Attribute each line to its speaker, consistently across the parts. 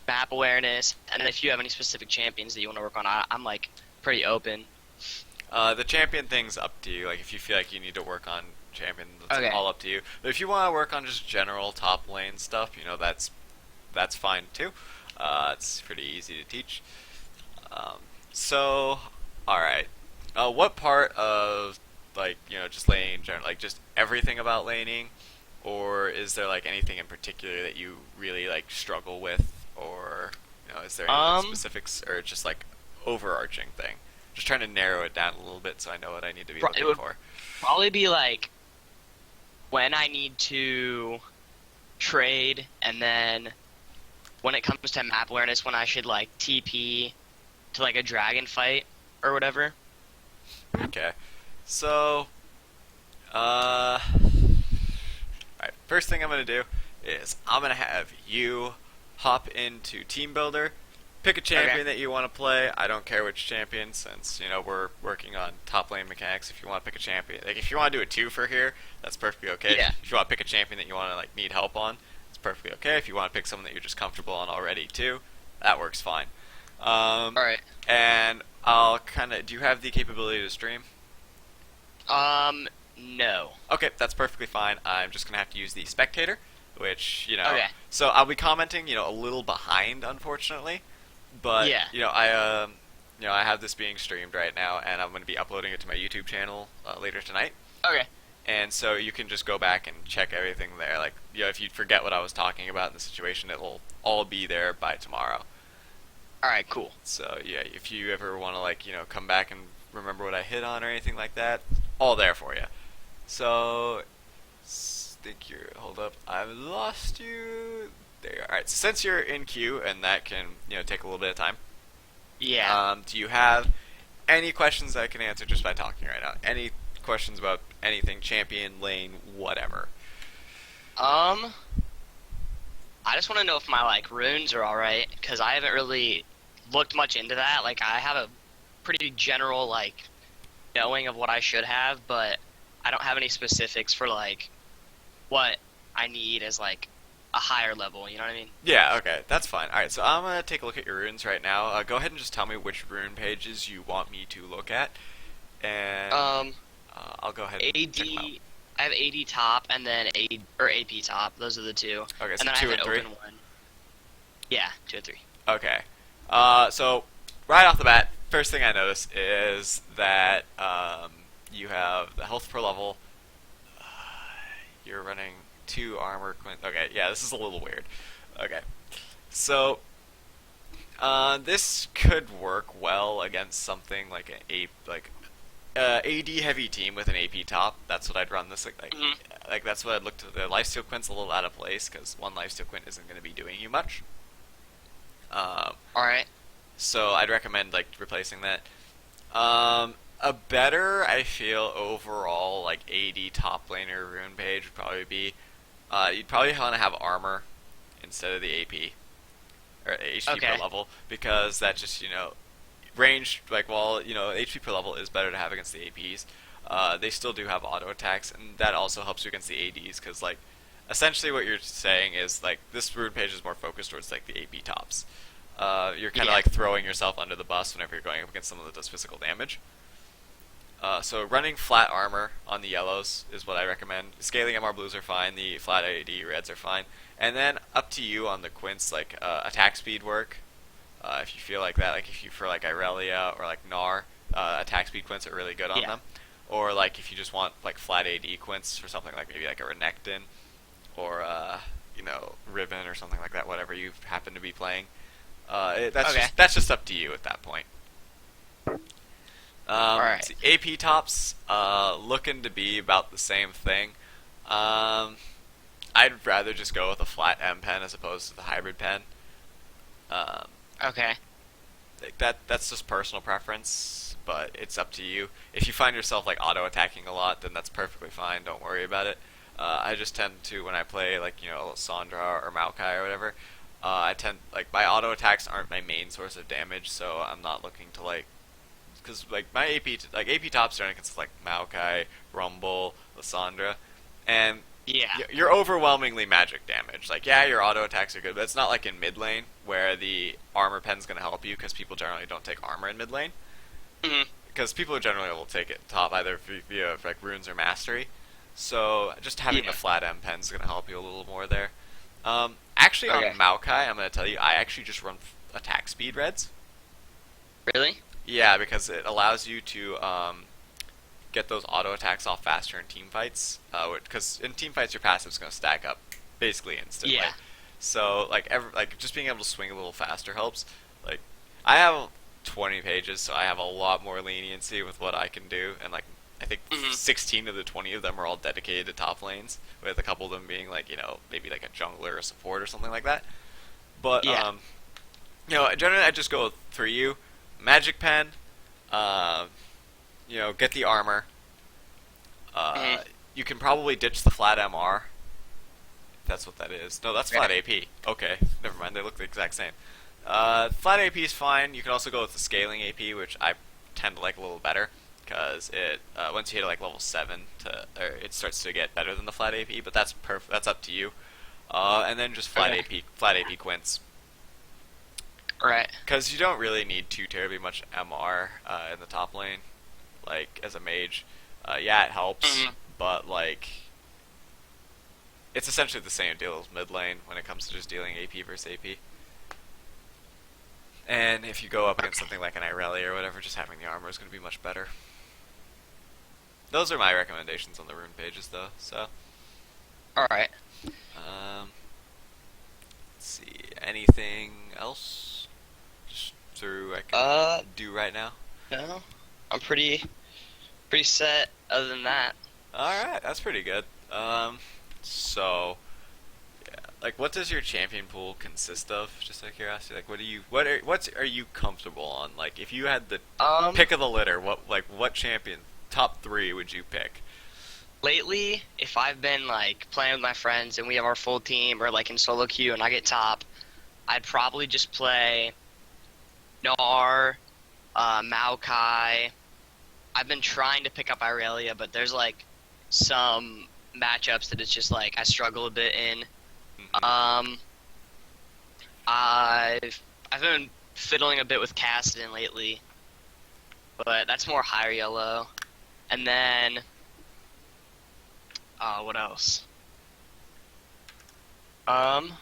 Speaker 1: map awareness, and then if you have any specific champions that you want to work on, I'm like pretty open.
Speaker 2: The champion thing's up to you. Like if you feel like you need to work on champion, it's
Speaker 1: Okay.
Speaker 2: all up to you. But if you want to work on just general top lane stuff, that's fine too. It's pretty easy to teach. Um, so, all right. What part of just laning in general, like just everything about laning, or is there like anything in particular that you really like struggle with, or is there any like
Speaker 1: Um,
Speaker 2: specifics, or just like overarching thing? Just trying to narrow it down a little bit so I know what I need to be
Speaker 1: it
Speaker 2: looking
Speaker 1: would
Speaker 2: for.
Speaker 1: probably be like when I need to trade, and then when it comes to map awareness, when I should like TP to like a dragon fight or whatever.
Speaker 2: Okay. So, alright, first thing I'm gonna do is I'm gonna have you hop into Team Builder, pick a
Speaker 1: Okay.
Speaker 2: champion that you want to play. I don't care which champion, since we're working on top lane mechanics. If you want to pick a champion, like if you want to do a two for here, that's perfectly okay.
Speaker 1: Yeah.
Speaker 2: If you want to pick a champion that you want to like need help on, it's perfectly okay. If you want to pick someone that you're just comfortable on already too, that works fine. Um,
Speaker 1: All right.
Speaker 2: and I'll kind of. Do you have the capability to stream?
Speaker 1: No.
Speaker 2: Okay, that's perfectly fine. I'm just gonna have to use the spectator, which
Speaker 1: Okay.
Speaker 2: So I'll be commenting, a little behind, unfortunately, but
Speaker 1: Yeah.
Speaker 2: I have this being streamed right now, and I'm gonna be uploading it to my YouTube channel later tonight,
Speaker 1: Okay.
Speaker 2: and so you can just go back and check everything there. Like, if you forget what I was talking about in the situation, it'll all be there by tomorrow.
Speaker 1: All right. Cool.
Speaker 2: So yeah, if you ever want to come back and remember what I hit on or anything like that, all there for you. So, think you're. Hold up, I've lost you. There you are. All right. So since you're in queue and that can take a little bit of time,
Speaker 1: Yeah.
Speaker 2: do you have any questions I can answer just by talking right now? Any questions about anything, champion, lane, whatever?
Speaker 1: Um, I just want to know if my like runes are all right because I haven't really looked much into that. Like I have a pretty general like knowing of what I should have, but I don't have any specifics for like what I need as like a higher level. You know what I mean?
Speaker 2: Yeah. Okay. That's fine. All right. So I'm gonna take a look at your runes right now. Go ahead and just tell me which rune pages you want me to look at, and
Speaker 1: Um,
Speaker 2: I'll go ahead and check them out.
Speaker 1: AD. I have AD top and then A or AP top. Those are the two.
Speaker 2: Okay.
Speaker 1: And
Speaker 2: So
Speaker 1: then I
Speaker 2: two
Speaker 1: have an
Speaker 2: and three.
Speaker 1: open one. Yeah, 2 and 3.
Speaker 2: Okay. So right off the bat, first thing I notice is that you have the health per level. You're running two armor. Okay, yeah, this is a little weird. Okay, so this could work well against something like an AD heavy team with an AP top. That's what I'd run this
Speaker 1: Mhm.
Speaker 2: like that's what I'd look to. The lifesteal quint's a little out of place because one lifesteal quint isn't going to be doing you much. Um,
Speaker 1: All right.
Speaker 2: so I'd recommend like replacing that. A better, I feel, overall like AD top laner rune page would probably be you'd probably want to have armor instead of the AP or HP per
Speaker 1: Okay.
Speaker 2: level, because that just range, like, while HP per level is better to have against the APs. They still do have auto attacks, and that also helps you against the ADs, because like essentially what you're saying is like this rune page is more focused towards like the AP tops. You're kind of
Speaker 1: Yeah.
Speaker 2: like throwing yourself under the bus whenever you're going up against someone that does physical damage. So running flat armor on the yellows is what I recommend. Scaling MR blues are fine. The flat AD reds are fine. And then up to you on the quints, like attack speed work. If you feel like that, like if you for like Irelia or like Gnar, attack speed quints are really good on
Speaker 1: Yeah.
Speaker 2: them. Or like if you just want like flat AD quints for something like maybe like a Renekton or Riven or something like that. Whatever you happen to be playing.
Speaker 1: Okay.
Speaker 2: That's just up to you at that point.
Speaker 1: All right.
Speaker 2: So AP tops looking to be about the same thing. Um, I'd rather just go with a flat M pen as opposed to the hybrid pen. Um,
Speaker 1: Okay.
Speaker 2: like that's just personal preference, but it's up to you. If you find yourself like auto attacking a lot, then that's perfectly fine. Don't worry about it. I just tend to, when I play like Sandra or Maokai or whatever, I tend like my auto attacks aren't my main source of damage, so I'm not looking to like, because like my AP tops are against like Maokai, Rumble, Lissandra, and
Speaker 1: Yeah.
Speaker 2: you're overwhelmingly magic damage. Like, yeah, your auto attacks are good, but it's not like in mid lane where the armor pen's gonna help you because people generally don't take armor in mid lane.
Speaker 1: Hmm.
Speaker 2: Because people generally will take it top either via like runes or mastery. So just having the
Speaker 1: Yeah.
Speaker 2: flat M pen's gonna help you a little more there. Actually, on
Speaker 1: Okay.
Speaker 2: Maokai, I'm gonna tell you, I actually just run attack speed reds.
Speaker 1: Really?
Speaker 2: Yeah, because it allows you to get those auto attacks off faster in team fights. Because in team fights, your passive's gonna stack up basically instantly.
Speaker 1: Yeah.
Speaker 2: So like just being able to swing a little faster helps. Like I have 20 pages, so I have a lot more leniency with what I can do, and like I think
Speaker 1: Hmm.
Speaker 2: 16 of the 20 of them are all dedicated to top lanes, with a couple of them being like maybe like a jungler or support or something like that. But
Speaker 1: Yeah.
Speaker 2: generally I just go for you, magic pen, uh, get the armor.
Speaker 1: Hmm.
Speaker 2: Uh, you can probably ditch the flat MR. That's what that is. No, that's
Speaker 1: Yeah.
Speaker 2: flat AP. Okay, never mind. They look the exact same. Flat AP is fine. You can also go with the scaling AP, which I tend to like a little better because it once you hit like level 7 it starts to get better than the flat AP. But that's perfect. That's up to you. And then just
Speaker 1: Okay.
Speaker 2: flat AP quints,
Speaker 1: Right.
Speaker 2: because you don't really need too terribly much MR in the top lane. Like as a mage, yeah, it helps,
Speaker 1: Hmm.
Speaker 2: but like it's essentially the same deal as mid lane when it comes to just dealing AP versus AP. And if you go up against
Speaker 1: Okay.
Speaker 2: something like an Irelia or whatever, just having the armor is going to be much better. Those are my recommendations on the rune pages, though. So,
Speaker 1: All right.
Speaker 2: um, let's see, anything else just through I can
Speaker 1: Uh,
Speaker 2: do right now?
Speaker 1: no. I'm pretty set. Other than that.
Speaker 2: All right, that's pretty good. So yeah, like, what does your champion pool consist of? Just out of curiosity, like, what are you comfortable on? Like, if you had the
Speaker 1: Um,
Speaker 2: pick of the litter, what champion top 3 would you pick?
Speaker 1: lately, if I've been like playing with my friends and we have our full team, or like in solo queue and I get top, I'd probably just play Gnar, Maokai. I've been trying to pick up Irelia, but there's like some matchups that it's just like I struggle a bit in.
Speaker 2: Hmm.
Speaker 1: Um, I've been fiddling a bit with Cassidon lately, but that's more higher yellow. And then, what else? Um,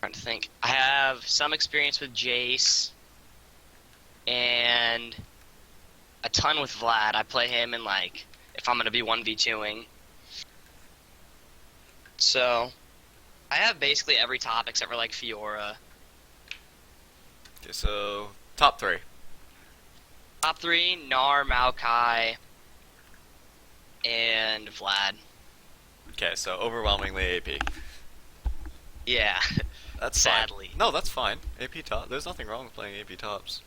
Speaker 1: trying to think. I have some experience with Jace and a ton with Vlad. I play him in like if I'm gonna be 1v2ing. So I have basically every top except for like Fiora.
Speaker 2: Okay, so top 3.
Speaker 1: Top three: Gnar, Maokai, and Vlad.
Speaker 2: Okay, so overwhelmingly AP.
Speaker 1: Yeah,
Speaker 2: That's fine.
Speaker 1: sadly.
Speaker 2: No, that's fine. AP top. There's nothing wrong with playing AP tops.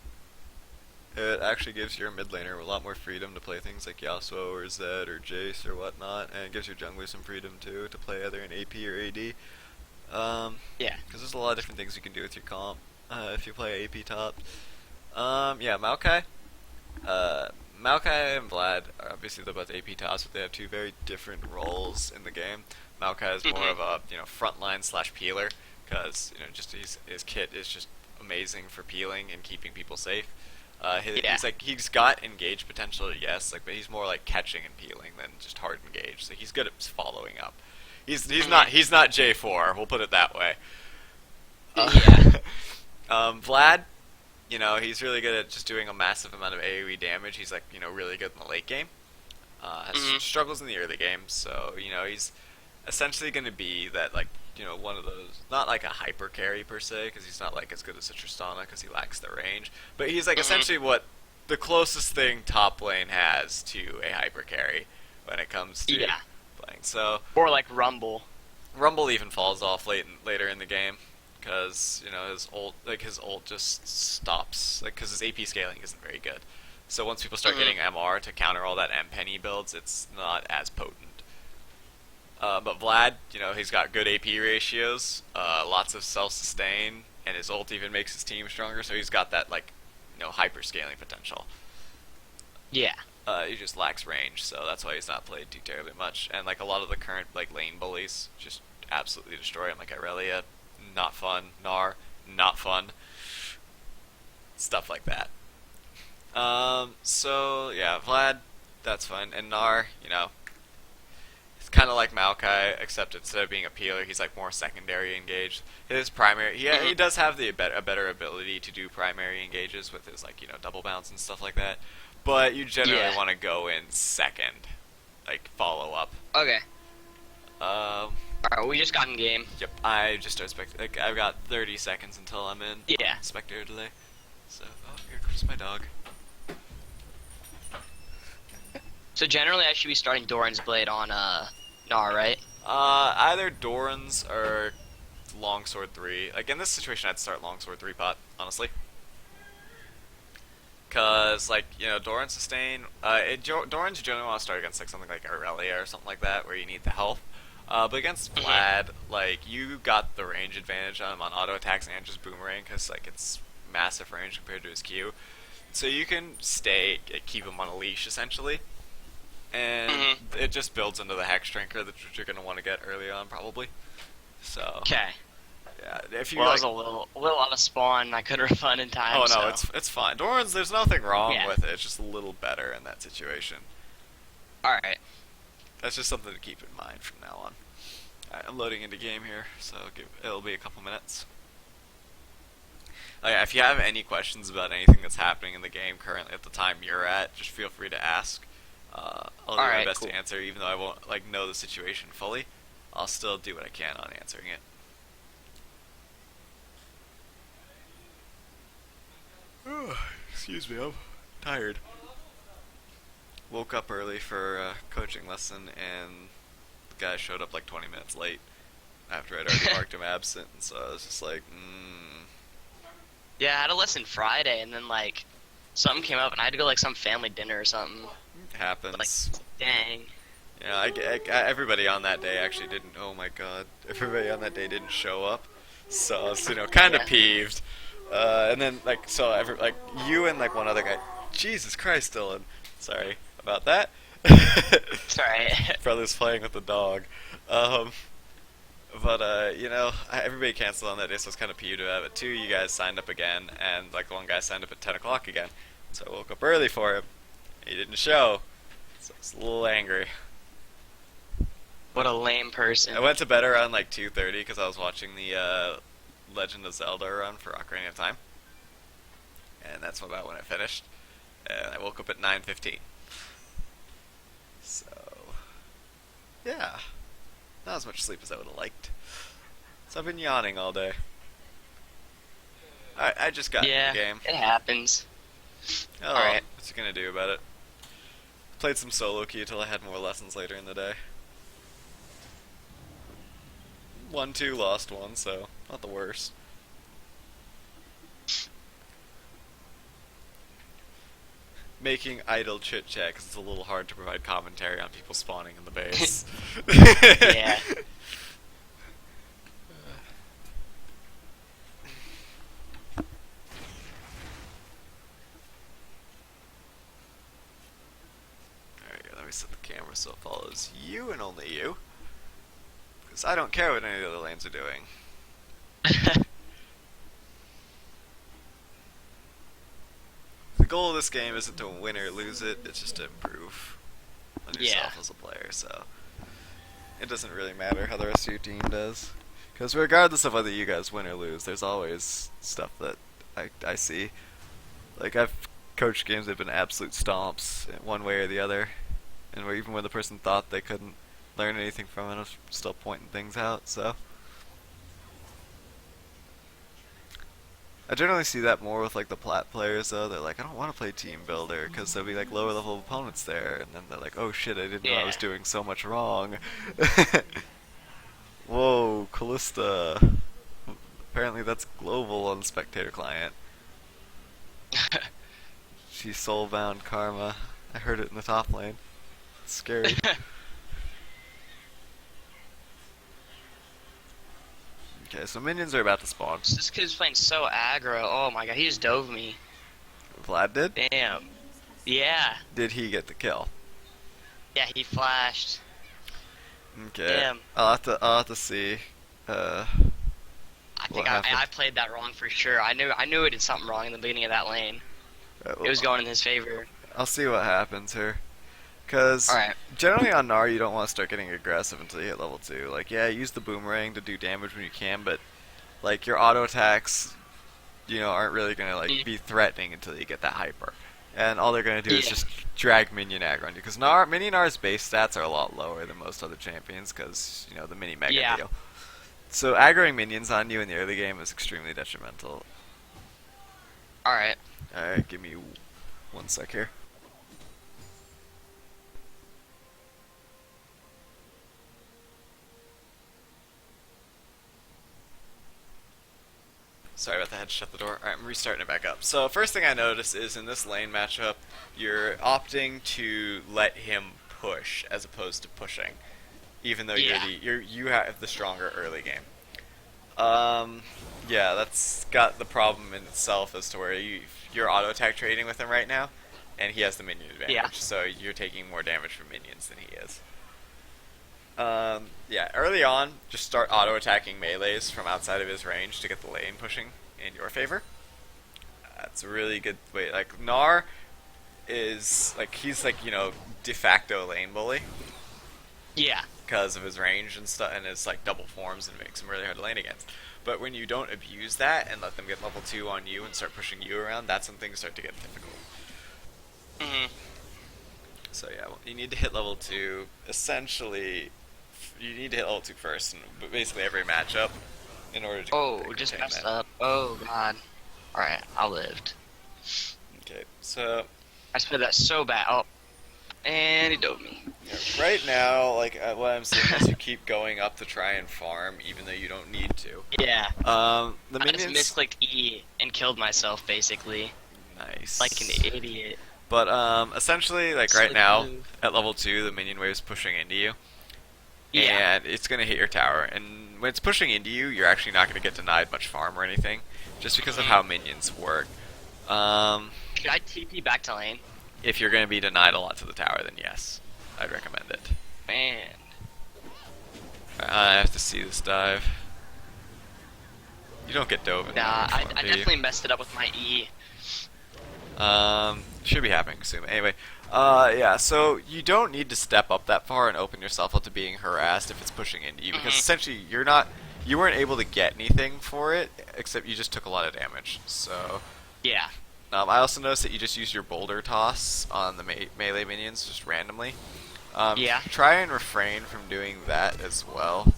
Speaker 2: It actually gives your mid laner a lot more freedom to play things like Yasuo or Zed or Jace or whatnot, and it gives your jungler some freedom too to play either in AP or AD.
Speaker 1: Yeah.
Speaker 2: Because there's a lot of different things you can do with your comp if you play AP top. Yeah, Maokai. Uh, Maokai and Vlad are obviously they're both AP tops, but they have two very different roles in the game. Maokai is more
Speaker 1: Hmm.
Speaker 2: of a frontline slash peeler because just his kit is just amazing for peeling and keeping people safe.
Speaker 1: Yeah.
Speaker 2: He's got engage potential, yes, like but he's more like catching and peeling than just hard engage. So he's good at following up.
Speaker 1: Hmm.
Speaker 2: He's not J4. We'll put it that way.
Speaker 1: Yeah.
Speaker 2: Uh, Vlad, he's really good at just doing a massive amount of AoE damage. He's like really good in the late game. Has
Speaker 1: Hmm.
Speaker 2: struggles in the early game, so he's essentially going to be that like one of those not like a hyper carry per se because he's not like as good as a Tristana because he lacks the range, but he's like
Speaker 1: Hmm.
Speaker 2: essentially what the closest thing top lane has to a hyper carry when it comes to
Speaker 1: Yeah.
Speaker 2: playing. So
Speaker 1: Or like Rumble.
Speaker 2: Rumble even falls off later in the game because his ult just stops like because his AP scaling isn't very good. So once people start
Speaker 1: Hmm.
Speaker 2: getting MR to counter all that M penny builds, it's not as potent. But Vlad, he's got good AP ratios, lots of self-sustain, and his ult even makes his team stronger. So he's got that hyper scaling potential.
Speaker 1: Yeah.
Speaker 2: He just lacks range, so that's why he's not played too terribly much. And like a lot of the current like lane bullies just absolutely destroy him. Like Irelia, not fun. Gnar, not fun. Stuff like that. So yeah, Vlad, that's fun. And Gnar, it's kind of like Maokai, except instead of being a peeler, he's like more secondary engaged. His primary, he does have a better ability to do primary engages with his like double bounce and stuff like that. But you generally
Speaker 1: Yeah.
Speaker 2: want to go in second, like follow up.
Speaker 1: Okay.
Speaker 2: Um,
Speaker 1: Alright, we just got in game.
Speaker 2: yep. I just start like I've got 30 seconds until I'm in
Speaker 1: Yeah.
Speaker 2: spectator delay. So here comes my dog.
Speaker 1: So generally I should be starting Doran's Blade on Gnar, right?
Speaker 2: Either Doran's or Longsword 3. Like in this situation, I'd start Longsword 3 pot, honestly. Cause like Doran sustain. Doran's you generally want to start against like something like Aurelia or something like that, where you need the health. But against Vlad, like you got the range advantage on him on auto attacks and just boomerang, cause like it's massive range compared to his Q. So you can keep him on a leash essentially, and it just builds into the Hex Drinker that you're gonna want to get early on probably. So
Speaker 1: Okay.
Speaker 2: yeah, if you
Speaker 1: Well, I
Speaker 2: like,
Speaker 1: was a little out of spawn. I couldn't refund in time.
Speaker 2: oh no,
Speaker 1: so.
Speaker 2: it's fine. Doran's, there's nothing wrong
Speaker 1: Yeah.
Speaker 2: with it. It's just a little better in that situation.
Speaker 1: Alright.
Speaker 2: That's just something to keep in mind from now on. Alright, I'm loading into game here, so it'll be a couple minutes. Oh yeah, if you have any questions about anything that's happening in the game currently at the time you're at, just feel free to ask. I'll do my
Speaker 1: Alright,
Speaker 2: best
Speaker 1: cool.
Speaker 2: to answer, even though I won't like know the situation fully. I'll still do what I can on answering it. Excuse me, I'm tired. Woke up early for a coaching lesson, and the guy showed up like 20 minutes late after I'd already marked him absent, and so I was just like,
Speaker 1: Yeah, I had a lesson Friday, and then like something came up, and I had to go like some family dinner or something.
Speaker 2: it happens.
Speaker 1: Dang.
Speaker 2: Yeah, everybody on that day actually didn't. Oh my god, everybody on that day didn't show up, so I was kind of
Speaker 1: Yeah.
Speaker 2: peeved. And then like you and like one other guy. Jesus Christ, Dylan. Sorry about that.
Speaker 1: It's alright.
Speaker 2: Brother's playing with the dog. But everybody canceled on that day, so I was kind of peeved about it. But two, you guys signed up again, and like one guy signed up at 10 o'clock again. So I woke up early for him. He didn't show, so I was a little angry.
Speaker 1: What a lame person.
Speaker 2: I went to bed around like 2:30 because I was watching the Legend of Zelda run for Ocarina of Time, and that's about when I finished. And I woke up at 9:15. So yeah, not as much sleep as I would have liked. So I've been yawning all day. I just got
Speaker 1: Yeah,
Speaker 2: in the game.
Speaker 1: it happens.
Speaker 2: Oh,
Speaker 1: Alright.
Speaker 2: what's you gonna do about it? Played some solo queue till I had more lessons later in the day. Won two, lost one, so not the worst. Making idle chit chat because it's a little hard to provide commentary on people spawning in the base.
Speaker 1: Yeah.
Speaker 2: Alright, let me set the camera so it follows you and only you. Because I don't care what any of the other lanes are doing. The goal of this game isn't to win or lose it, it's just to improve on yourself
Speaker 1: Yeah.
Speaker 2: as a player, so it doesn't really matter how the rest of your team does. Because regardless of whether you guys win or lose, there's always stuff that I see. Like, I've coached games that have been absolute stomps in one way or the other, and where even when the person thought they couldn't learn anything from it, I was still pointing things out, so. I generally see that more with like the plat players though. They're like, I don't want to play team builder because there'll be like lower level opponents there, and then they're like, oh shit, I didn't know I was
Speaker 1: Yeah.
Speaker 2: doing so much wrong. Whoa, Callista. Apparently that's global on the spectator client. She's soulbound karma. I heard it in the top lane. It's scary. Okay, so minions are about to spawn.
Speaker 1: This kid's playing so aggro. Oh my god, he just dove me.
Speaker 2: Vlad did?
Speaker 1: Damn. Yeah.
Speaker 2: Did he get the kill?
Speaker 1: Yeah, he flashed.
Speaker 2: Okay.
Speaker 1: Damn.
Speaker 2: I'll have to see uh,
Speaker 1: I
Speaker 2: what
Speaker 1: think I
Speaker 2: happened.
Speaker 1: played that wrong for sure. I knew it did something wrong in the beginning of that lane. It
Speaker 2: Well,
Speaker 1: was going in his favor.
Speaker 2: I'll see what happens here. Because
Speaker 1: Alright.
Speaker 2: generally on Gnar, you don't want to start getting aggressive until you hit level 2. Like, yeah, use the boomerang to do damage when you can, but, like, your auto attacks, aren't really going to, like, be threatening until you get that hyper. And all they're going to do is
Speaker 1: Yeah.
Speaker 2: just drag minion aggro on you. Because Minion Gnar's base stats are a lot lower than most other champions, because, the mini mega
Speaker 1: Yeah.
Speaker 2: deal. So aggroing minions on you in the early game is extremely detrimental.
Speaker 1: Alright.
Speaker 2: Alright, give me 1 sec here. Sorry about that, I had to shut the door. Alright, I'm restarting it back up. So first thing I noticed is in this lane matchup, you're opting to let him push as opposed to pushing. Even though
Speaker 1: Yeah.
Speaker 2: you have the stronger early game. Yeah, that's got the problem in itself as to where you're auto attack trading with him right now, and he has the minion advantage,
Speaker 1: Yeah.
Speaker 2: so you're taking more damage from minions than he is. Yeah, early on, just start auto attacking melees from outside of his range to get the lane pushing in your favor. That's a really good way. Like Gnar is like he's like de facto lane bully
Speaker 1: Yeah.
Speaker 2: because of his range and stuff and his like double forms and makes him really hard to lane against. But when you don't abuse that and let them get level 2 on you and start pushing you around, that's when things start to get difficult.
Speaker 1: Mhm.
Speaker 2: So yeah, well, you need to hit level 2. Essentially, you need to hit level 2 first, but basically every matchup, in order to
Speaker 1: Oh, just
Speaker 2: contain
Speaker 1: messed
Speaker 2: that.
Speaker 1: up. Oh god. Alright, I lived.
Speaker 2: Okay, so
Speaker 1: I just played that so bad. Oh, and he dove me.
Speaker 2: yeah, right now, like what I'm seeing is you keep going up to try and farm, even though you don't need to.
Speaker 1: Yeah.
Speaker 2: The
Speaker 1: I just
Speaker 2: minions,
Speaker 1: misclicked E and killed myself basically.
Speaker 2: nice.
Speaker 1: Like an idiot.
Speaker 2: But essentially, like right
Speaker 1: Slick
Speaker 2: now
Speaker 1: move.
Speaker 2: at level 2, the minion wave's pushing into you,
Speaker 1: Yeah.
Speaker 2: and it's gonna hit your tower. And when it's pushing into you, you're actually not gonna get denied much farm or anything, just because of how minions work. Um,
Speaker 1: Should I TP back to lane?
Speaker 2: if you're gonna be denied a lot to the tower, then yes, I'd recommend it.
Speaker 1: Man.
Speaker 2: I have to see this dive. You don't get dove in
Speaker 1: Nah,
Speaker 2: normal
Speaker 1: I
Speaker 2: form, do you?
Speaker 1: definitely messed it up with my E.
Speaker 2: Should be happening soon. Anyway, yeah, so you don't need to step up that far and open yourself up to being harassed if it's pushing into you, because
Speaker 1: Mhm.
Speaker 2: essentially you weren't able to get anything for it, except you just took a lot of damage. So,
Speaker 1: Yeah.
Speaker 2: I also noticed that you just used your boulder toss on the melee minions just randomly.
Speaker 1: Yeah.
Speaker 2: Try and refrain from doing that as well,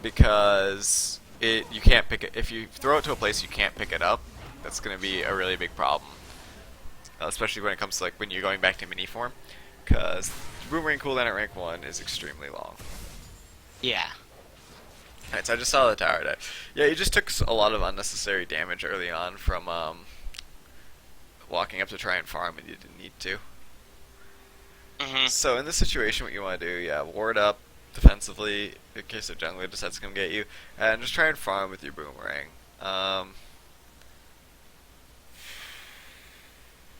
Speaker 2: because you can't pick it if you throw it to a place you can't pick it up. That's going to be a really big problem, especially when it comes to like when you're going back to mini form, because boomerang cooldown at rank 1 is extremely long.
Speaker 1: Yeah.
Speaker 2: Alright, so I just saw the tower die. Yeah, you just took a lot of unnecessary damage early on from walking up to try and farm and you didn't need to.
Speaker 1: Mhm.
Speaker 2: So in this situation, what you want to do, yeah, ward up defensively in case their jungler decides to come get you, and just try and farm with your boomerang.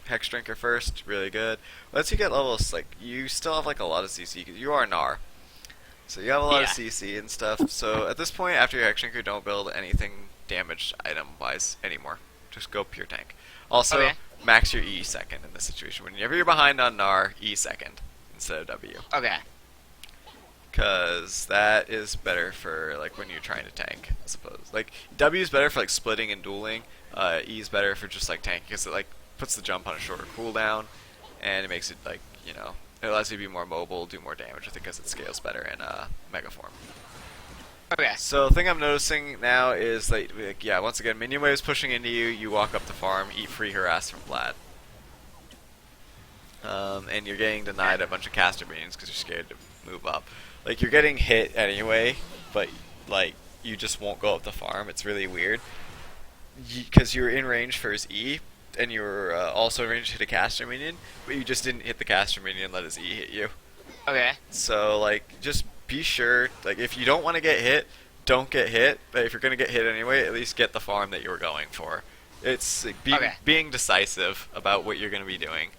Speaker 2: Hex Drinker first, really good. Once you get levels, like, you still have, like, a lot of CC, because you are Gnar. So you have a lot of
Speaker 1: Yeah.
Speaker 2: CC and stuff. So at this point, after your Hex Drinker, don't build anything damaged item-wise anymore. Just go pure tank. Also,
Speaker 1: Okay.
Speaker 2: max your E second in this situation. Whenever you're behind on Gnar, E second instead of W.
Speaker 1: Okay.
Speaker 2: Because that is better for, like, when you're trying to tank, I suppose. Like, W is better for, like, splitting and dueling. E is better for just, like, tanking, because it, like, puts the jump on a shorter cooldown, and it makes it, like, it allows you to be more mobile, do more damage, I think, because it scales better in Mega Form.
Speaker 1: Okay.
Speaker 2: So, the thing I'm noticing now is, like, yeah, once again, minion waves pushing into you, you walk up the farm, eat free harass from Vlad. And you're getting denied a bunch of caster minions because you're scared to move up. Like, you're getting hit anyway, but, like, you just won't go up the farm. It's really weird. Because you're in range for his E, and you're also in range to hit a caster minion, but you just didn't hit the caster minion and let his E hit you.
Speaker 1: Okay.
Speaker 2: So, like, just be sure, like, if you don't want to get hit, don't get hit, but if you're going to get hit anyway, at least get the farm that you were going for. It's like,
Speaker 1: Okay.
Speaker 2: being decisive about what you're going to be doing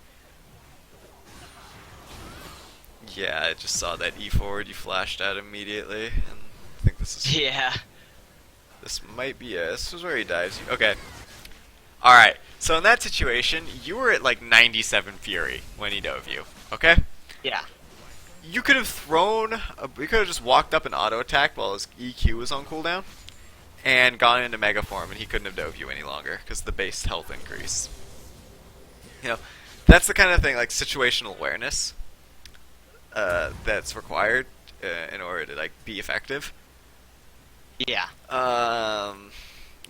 Speaker 2: Yeah, I just saw that E forward you flashed at immediately, and I think
Speaker 1: Yeah.
Speaker 2: this might be it. This was where he dives. Okay. All right. So in that situation, you were at like 97 Fury when he dove you. Okay.
Speaker 1: Yeah.
Speaker 2: You could have you could have just walked up and auto attacked while his EQ was on cooldown, and gone into Mega Form, and he couldn't have dove you any longer because the base health increase. You know, that's the kind of thing like situational awareness that's required in order to like be effective.
Speaker 1: Yeah.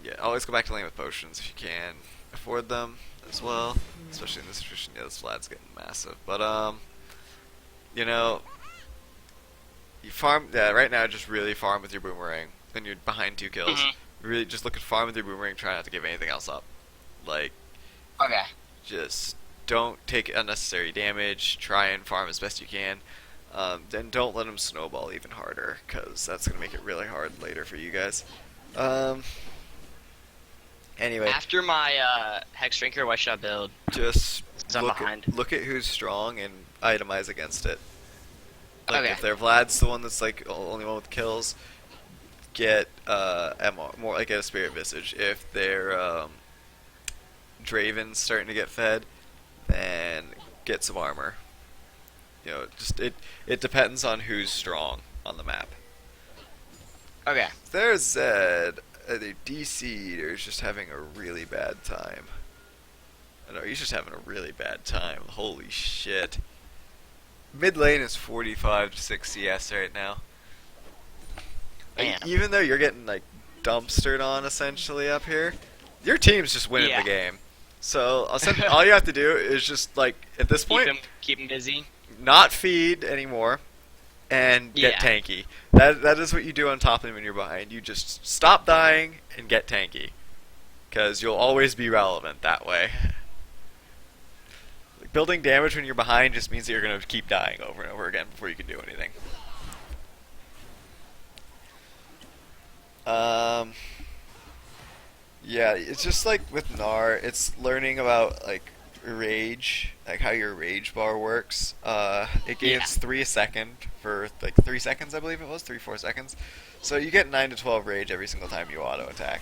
Speaker 2: Yeah, always go back to lane with potions if you can afford them as well, especially in this situation. Yeah, this Vlad's getting massive, but you know, you farm. Yeah, right now just really farm with your boomerang when you're behind 2 kills.
Speaker 1: Hmm.
Speaker 2: Really, just look at farm with your boomerang. Try not to give anything else up. Like,
Speaker 1: Okay.
Speaker 2: just don't take unnecessary damage. Try and farm as best you can. Then don't let them snowball even harder, because that's gonna make it really hard later for you guys. Um, anyway,
Speaker 1: After my Hex Drinker, what should I build?
Speaker 2: just
Speaker 1: 'Cause I'm behind.
Speaker 2: look at who's strong and itemize against it. Like
Speaker 1: Okay.
Speaker 2: if their Vlad's the one that's like only one with kills, get MR, more like get a Spirit Visage. If their Draven's starting to get fed, then get some armor. You know, just it depends on who's strong on the map.
Speaker 1: Okay.
Speaker 2: There's Zed, either DC'd or is just having a really bad time. I know he's just having a really bad time. Holy shit. Mid lane is 45 to 6 CS right now. Like,
Speaker 1: Man.
Speaker 2: even though you're getting like dumpstered on essentially up here, your team's just winning
Speaker 1: Yeah.
Speaker 2: the game. So all you have to do is just like at this point,
Speaker 1: Keep him busy.
Speaker 2: not feed anymore and get
Speaker 1: Yeah.
Speaker 2: tanky. That is what you do on top lane when you're behind. You just stop dying and get tanky, because you'll always be relevant that way. Like, building damage when you're behind just means that you're gonna keep dying over and over again before you can do anything. Yeah, it's just like with Gnar, it's learning about like rage, like how your rage bar works. It gains 3 a second for like 3 seconds, I believe it was, 3-4 seconds. So you get 9 to 12 rage every single time you auto attack,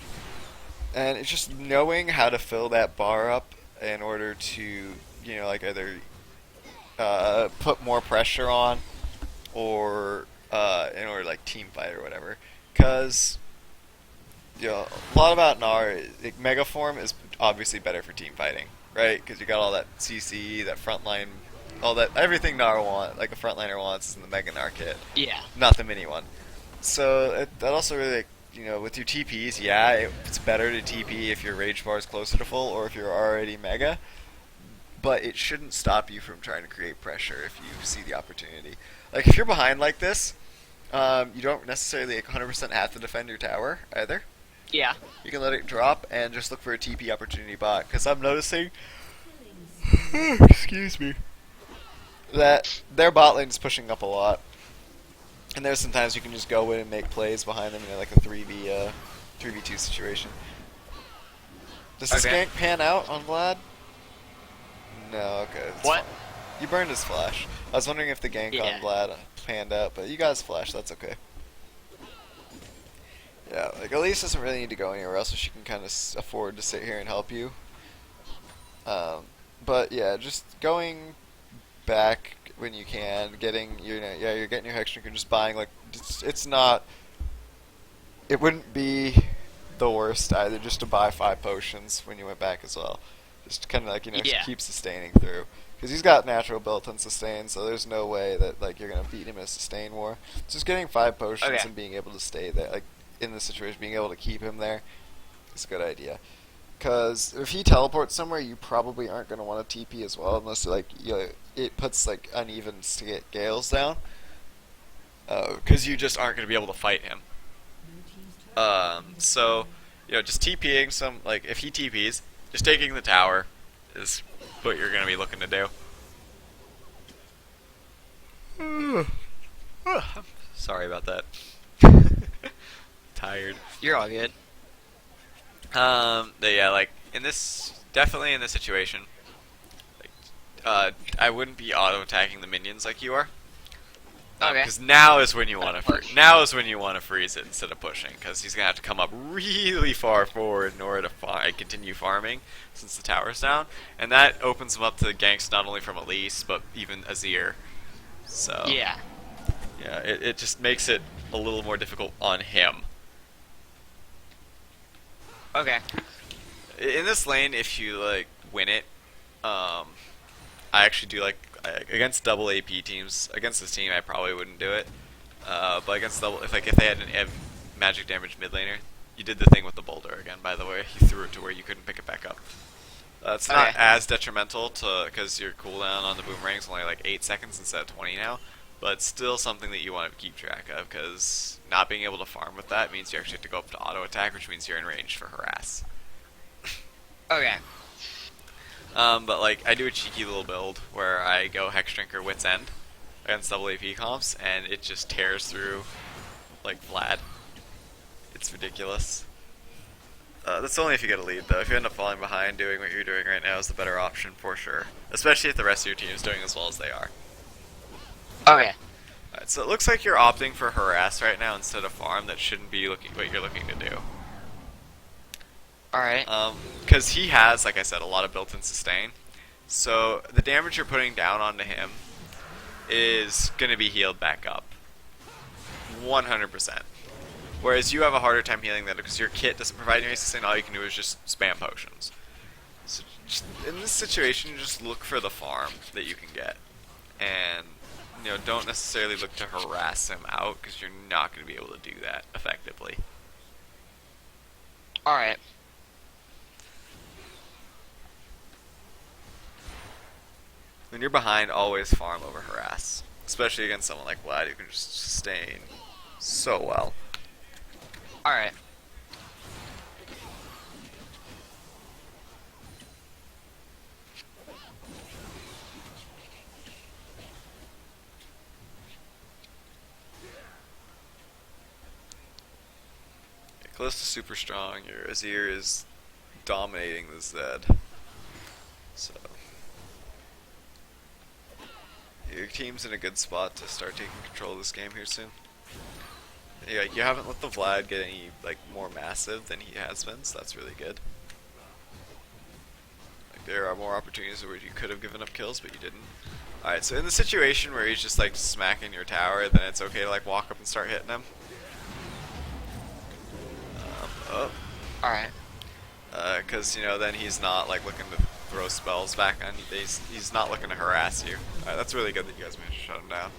Speaker 2: and it's just knowing how to fill that bar up in order to, you know, like either put more pressure on, or in order to like team fight or whatever, because. You know, a lot about Gnar, like, Mega Form is obviously better for team fighting, right? Because you got all that CC, that frontline, all that, everything Gnar wants, like a frontliner wants, is in the Mega Gnar kit,
Speaker 1: Yeah.
Speaker 2: not the mini one. So that also really, like, you know, with your TPs, yeah, it's better to TP if your rage bar is closer to full or if you're already Mega, but it shouldn't stop you from trying to create pressure if you see the opportunity. Like, if you're behind like this, you don't necessarily like, 100% have to defend your tower either.
Speaker 1: Yeah.
Speaker 2: You can let it drop and just look for a TP opportunity bot. Because I'm noticing, excuse me, that their bot lane is pushing up a lot. And there's sometimes you can just go in and make plays behind them in like a 3v2 situation. Does the
Speaker 1: Okay.
Speaker 2: skank pan out on Vlad? No, okay. It's
Speaker 1: What?
Speaker 2: fine. You burned his flash. I was wondering if the gank
Speaker 1: Yeah.
Speaker 2: on Vlad panned out, but you got his flash, that's okay. Yeah, like Elise doesn't really need to go anywhere else, so she can kind of afford to sit here and help you. But yeah, just going back when you can, getting you're getting your hex drink and just buying like it's not. It wouldn't be the worst either just to buy 5 potions when you went back as well, just to kind of like
Speaker 1: Yeah.
Speaker 2: keep sustaining through. Because he's got natural built-in sustain, so there's no way that like you're gonna beat him in a sustain war. Just getting 5 potions
Speaker 1: Okay.
Speaker 2: and being able to stay there, like in this situation, being able to keep him there, is a good idea. Because if he teleports somewhere, you probably aren't gonna want to TP as well, unless like it puts like uneven scales down. Because you just aren't gonna be able to fight him. So just TPing some like if he TPs, just taking the tower is what you're gonna be looking to do. Sorry about that. Tired.
Speaker 1: You're all good.
Speaker 2: But yeah, like definitely in this situation, like, I wouldn't be auto attacking the minions like you are,
Speaker 1: Okay.
Speaker 2: Because now is when you want to
Speaker 1: Push.
Speaker 2: now is when you want to freeze it instead of pushing, because he's gonna have to come up really far forward in order to continue farming since the tower's down, and that opens him up to ganks not only from Elise but even Azir. So
Speaker 1: Yeah.
Speaker 2: yeah, it just makes it a little more difficult on him.
Speaker 1: Okay.
Speaker 2: In this lane, if you like win it, I actually do like against double AP teams. Against this team, I probably wouldn't do it. But against double, if they had an magic damage mid laner, you did the thing with the boulder again. By the way, you threw it to where you couldn't pick it back up. It's not
Speaker 1: Okay.
Speaker 2: as detrimental to because your cooldown on the boomerang is only like 8 seconds instead of 20 now. But it's still something that you want to keep track of because not being able to farm with that means you actually have to go up to auto attack, which means you're in range for harass.
Speaker 1: Okay.
Speaker 2: But like I do a cheeky little build where I go Hex Drinker Wit's End against double AP comps, and it just tears through like Vlad. It's ridiculous. That's only if you get a lead, though. If you end up falling behind, doing what you're doing right now is the better option for sure. Especially if the rest of your team is doing as well as they are.
Speaker 1: Okay.
Speaker 2: Alright, so it looks like you're opting for harass right now instead of farm. That shouldn't be what you're looking to do.
Speaker 1: All right.
Speaker 2: Because he has, like I said, a lot of built-in sustain. So the damage you're putting down onto him is going to be healed back up. 100%. Whereas you have a harder time healing that because your kit doesn't provide any sustain, all you can do is just spam potions. So just, in this situation, you just look for the farm that you can get. And, don't necessarily look to harass him out because you're not going to be able to do that effectively.
Speaker 1: All right.
Speaker 2: When you're behind, always farm over harass. Especially against someone like Vlad who can just sustain so well.
Speaker 1: All right.
Speaker 2: Get close to super strong. Your Azir is dominating the Zed. So your team's in a good spot to start taking control of this game here soon. Yeah, you haven't let the Vlad get any more massive than he has been, so that's really good. There are more opportunities where you could have given up kills, but you didn't. Alright, so in the situation where he's just smacking your tower, then it's okay to walk up and start hitting him. Oh.
Speaker 1: All right.
Speaker 2: Because, then he's not looking to throw spells back on you. He's not looking to harass you. Alright, that's really good that you guys managed to shut him down.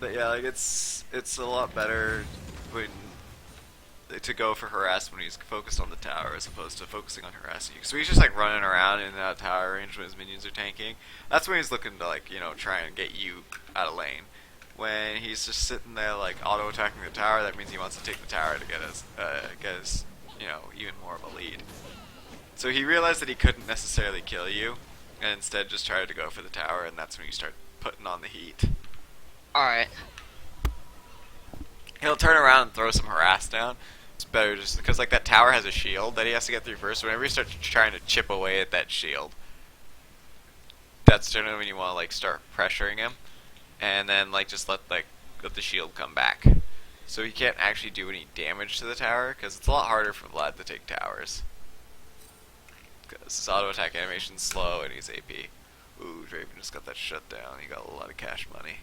Speaker 2: But yeah, it's a lot better to go for harass when he's focused on the tower as opposed to focusing on harassing you. So he's just running around in and out of tower range when his minions are tanking. That's when he's looking to try and get you out of lane. When he's just sitting there auto attacking the tower, that means he wants to take the tower to get his even more of a lead. So he realized that he couldn't necessarily kill you, and instead just tried to go for the tower, and that's when you start putting on the heat.
Speaker 1: All right.
Speaker 2: He'll turn around and throw some harass down. It's better just because that tower has a shield that he has to get through first. Whenever you start trying to chip away at that shield, that's generally when you want to start pressuring him, and then just let the shield come back. So he can't actually do any damage to the tower because it's a lot harder for Vlad to take towers. Because his auto attack animation's slow and he's AP. Ooh, Draven just got that shut down. He got a lot of cash money.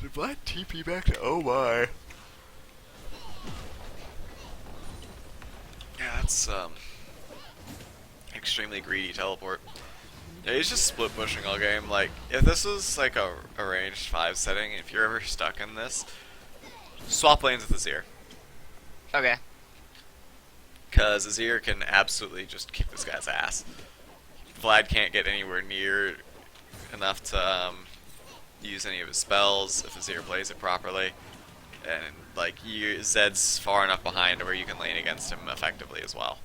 Speaker 2: Did Vlad TP back to oh my? Yeah, that's extremely greedy teleport. Yeah, he's just split pushing all game. If this is a ranged 5 setting, if you're ever stuck in this, swap lanes with Azir.
Speaker 1: Okay.
Speaker 2: Because Azir can absolutely just kick this guy's ass. Vlad can't get anywhere near enough to use any of his spells if Azir plays it properly. And Zed's far enough behind where you can lane against him effectively as well.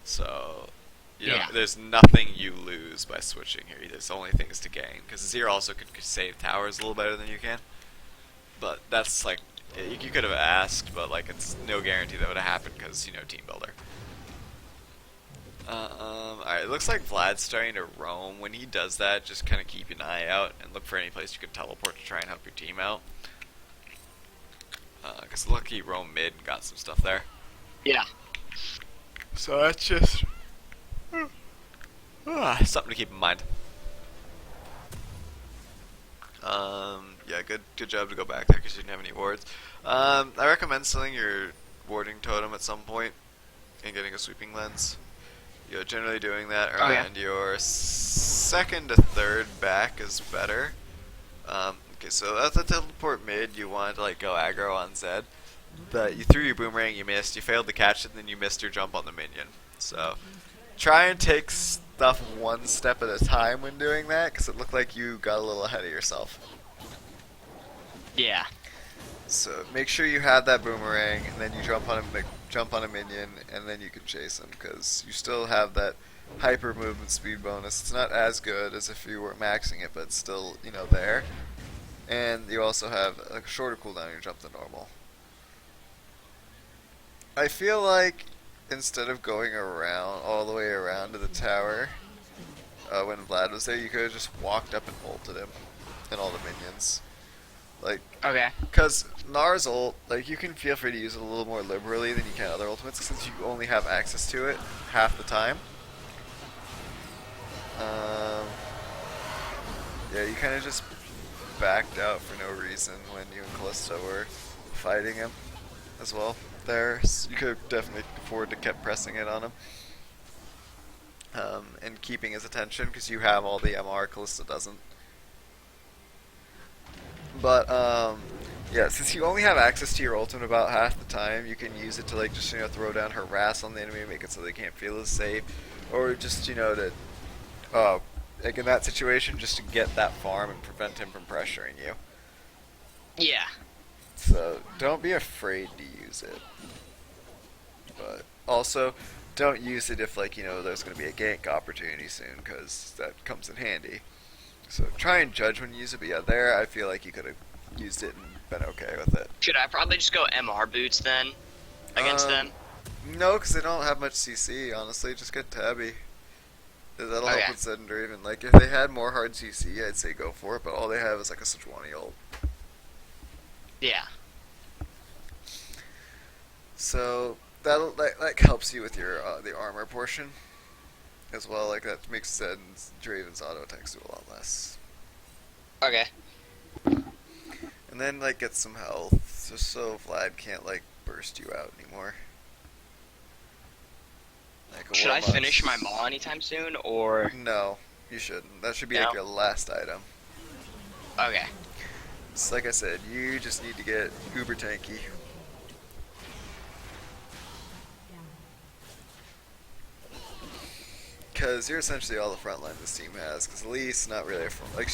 Speaker 2: So
Speaker 1: Yeah.
Speaker 2: there's nothing you lose by switching here. There's only things to gain. Because Azir also could save towers a little better than you can. But that's you could have asked, but it's no guarantee that would have happened because team builder. Alright, it looks like Vlad's starting to roam. When he does that, just kind of keep an eye out and look for any place you can teleport to try and help your team out. Because look, he roamed mid and got some stuff there.
Speaker 1: Yeah.
Speaker 2: So that's just something to keep in mind. Yeah, good job to go back there because you didn't have any wards. I recommend selling your warding totem at some point and getting a sweeping lens. You're generally doing that
Speaker 1: Oh yeah.
Speaker 2: around your second to third back is better. Okay, so at the teleport mid, you wanted to like go aggro on Zed, but you threw your boomerang, you missed, you failed to catch it, and then you missed your jump on the minion. So try and take stuff one step at a time when doing that, because it looked like you got a little ahead of yourself.
Speaker 1: Yeah.
Speaker 2: So make sure you have that boomerang, and then you jump on a minion, and then you can chase him, because you still have that hyper movement speed bonus. It's not as good as if you were maxing it, but it's still, there. And you also have a shorter cooldown on your jump than normal. I feel like instead of going around all the way around to the tower, when Vlad was there, you could have just walked up and ulted him and all the minions. Like,
Speaker 1: Okay.
Speaker 2: because Gnar's ult, like, you can feel free to use it a little more liberally than you can other ultimates, since you only have access to it half the time. Yeah, you kind of just backed out for no reason when you and Callisto were fighting him as well. There, so you could have definitely afford to kept pressing it on him. And keeping his attention, because you have all the MR, Callisto doesn't. But, yeah, since you only have access to your ultimate about half the time, you can use it to, like, just, throw down harass on the enemy, make it so they can't feel as safe. Or just, to, like, in that situation, just to get that farm and prevent him from pressuring you.
Speaker 1: Yeah.
Speaker 2: So, don't be afraid to use it. But, also, don't use it if, like, there's going to be a gank opportunity soon, because that comes in handy. So try and judge when you use it, but yeah, there I feel like you could have used it and been okay with it.
Speaker 1: Should I probably just go MR boots then against them?
Speaker 2: No, because they don't have much CC, honestly. Just get Tabby. That'll help
Speaker 1: Okay.
Speaker 2: with Zed and Draven. Like, if they had more hard CC, I'd say go for it, but all they have is like a Sejuani ult.
Speaker 1: Yeah.
Speaker 2: So that helps you with your the armor portion as well. Like, that makes Zed and Draven's auto attacks do a lot less.
Speaker 1: Okay.
Speaker 2: And then, like, get some health, just so Vlad can't, like, burst you out anymore. Like,
Speaker 1: Should I
Speaker 2: warm-ups.
Speaker 1: finish my maul anytime soon, or?
Speaker 2: No, you shouldn't. That should be,
Speaker 1: No?
Speaker 2: like, your last item.
Speaker 1: Okay.
Speaker 2: It's like I said, you just need to get uber tanky. Because you're essentially all the frontline this team has. Because Elise, not really a front. Like,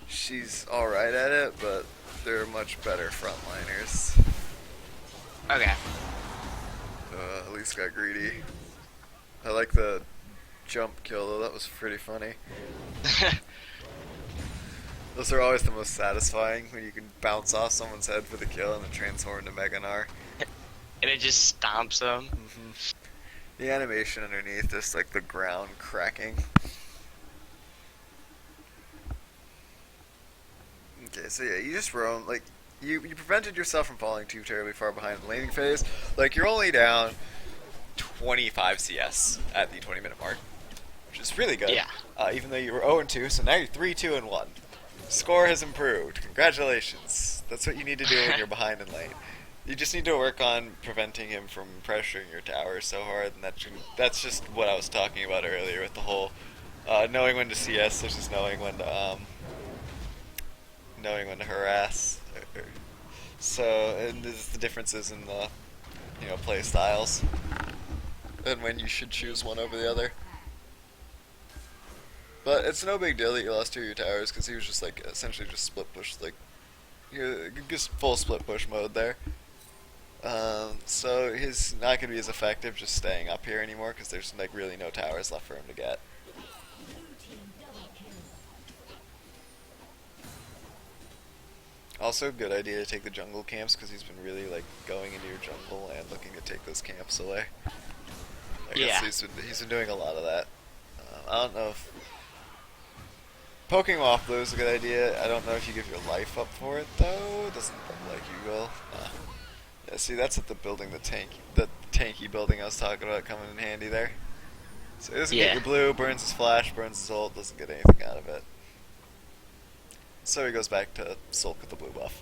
Speaker 2: she's alright at it, but they're much better frontliners.
Speaker 1: Okay.
Speaker 2: Elise got greedy. I like the jump kill, though. That was pretty funny. Those are always the most satisfying, when you can bounce off someone's head for the kill and then transform into Gnar.
Speaker 1: And it just stomps them.
Speaker 2: The animation underneath, just like the ground cracking. Okay, so yeah, you just roam, like, you prevented yourself from falling too terribly far behind the laning phase. Like, you're only down 25 CS at the 20-minute mark, which is really good.
Speaker 1: Yeah.
Speaker 2: Even though you were 0-2, so now you're 3-2-1. Score has improved. Congratulations. That's what you need to do when you're behind in lane. You just need to work on preventing him from pressuring your tower so hard, and that's just what I was talking about earlier with the whole knowing when to CS versus knowing when to harass. So, and there's the differences in the play styles, and when you should choose one over the other. But it's no big deal that you lost two of your towers, because he was just like essentially just split push, like just full split push mode there. So he's not going to be as effective just staying up here anymore, because there's like really no towers left for him to get. Also, good idea to take the jungle camps, because he's been really like going into your jungle and looking to take those camps away. I guess
Speaker 1: Yeah.
Speaker 2: he's been doing a lot of that. I don't know if poking off blue is a good idea. I don't know if you give your life up for it though. It doesn't look like you will. Yeah, see, that's at the building, the tanky building I was talking about coming in handy there. So he doesn't get
Speaker 1: Yeah.
Speaker 2: your blue, burns his flash, burns his ult, doesn't get anything out of it. So he goes back to sulk with the blue buff.